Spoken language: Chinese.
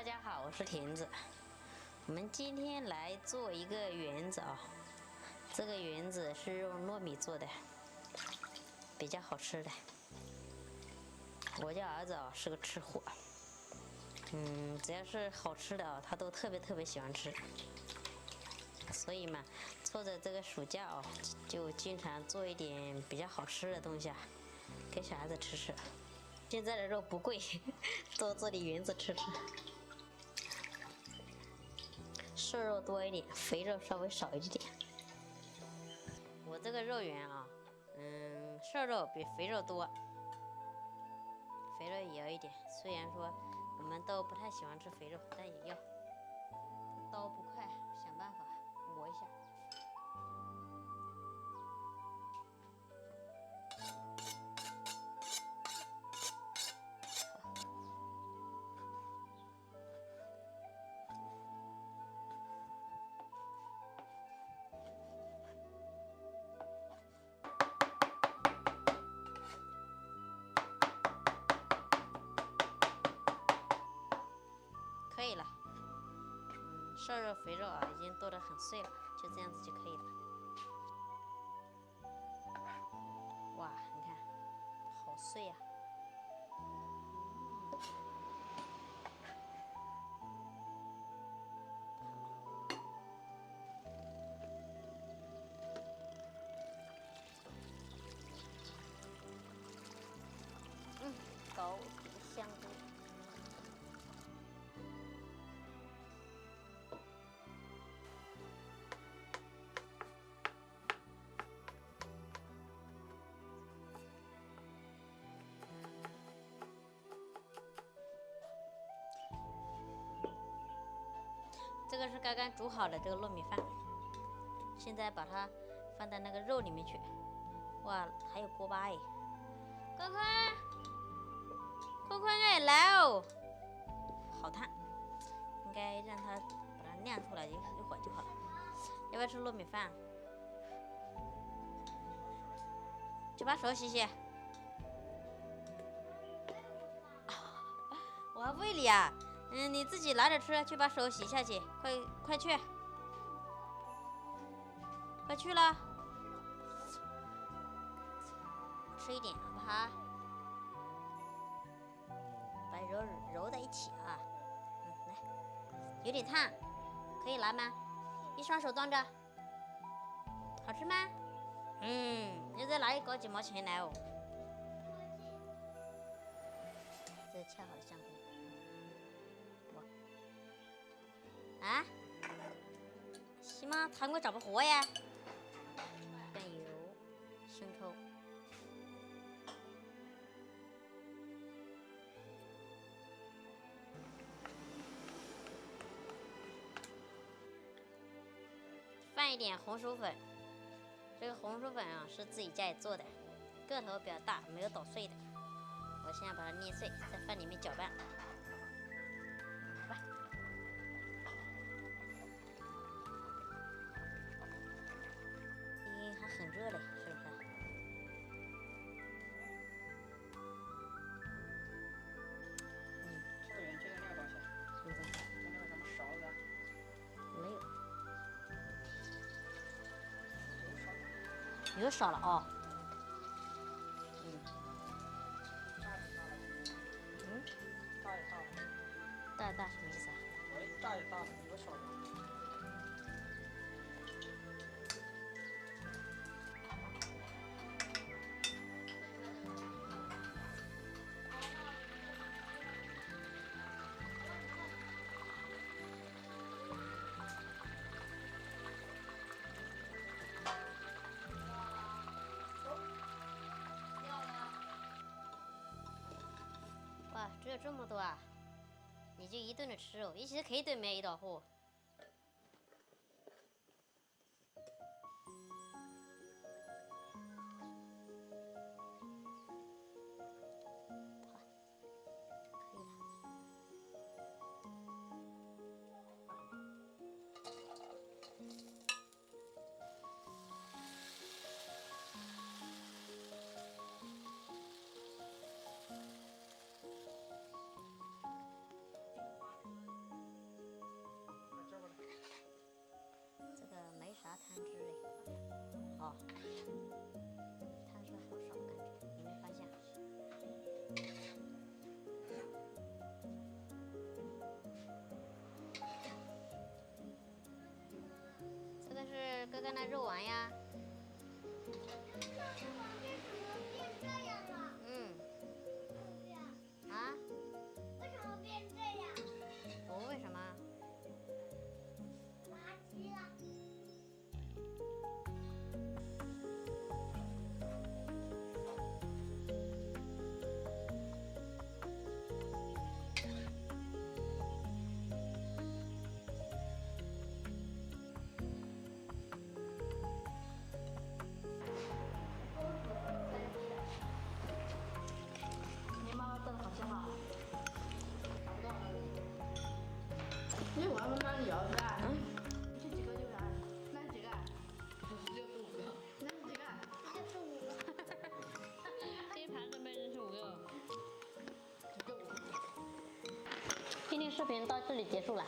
大家好，我是田子。我们今天来做一个圆子啊，这个圆子是用糯米做的，比较好吃的。我家儿子是个吃货，只要是好吃的他都特别喜欢吃。所以嘛，趁着这个暑假就经常做一点比较好吃的东西给小孩子吃吃。现在的肉不贵，多做点圆子吃吃。瘦肉多一点，肥肉稍微少一点。我这个肉圆瘦肉比肥肉多，肥肉也要一点。虽然说我们都不太喜欢吃肥肉，但也要。刀不快，想办法磨一下。可以了，瘦肉肥肉已经剁得很碎了，就这样子就可以了。哇，你看，好碎呀！高丽香菇。这个是刚刚煮好的这个糯米饭，现在把它放到那个肉里面去。哇，还有锅巴哎！坤坤，坤坤哎，来哦！好烫，应该让它把它晾出来一会儿就好了。要不要吃糯米饭？去把手洗洗。我还喂你啊！你自己拿着吃，去把手洗下去，快去，快去了，吃一点好不好？把揉在一起啊。来，有点烫，可以拿吗？一双手端着，好吃吗？你再拿一个几毛钱来哦。这是切好的香菇。啊？是吗？糖我找不活呀。酱油、生抽。放一点红薯粉，这个红薯粉是自己家里做的，个头比较大，没有捣碎的。我现在把它捏碎，在饭里面搅拌。好吧。还很热嘞，是不是？这个圆切的那个东西，什么东西？就那个什么勺子。没有。油少了哦。大也大了。大也大什么意思啊？大也大了，油少了。哇，只有这么多啊！你就一顿的吃哦，一起可以对没一道货。那肉丸呀。那这碗为什么变这样了？嗯。啊？为什么变这样？哦，为什么？垃圾了。你妈妈做的好吃哈。找不到了。那我们那里要是啊，这几个就是啊，那几个，65个，那几个65个。这一盘准备65个。不够。今天视频到这里结束了。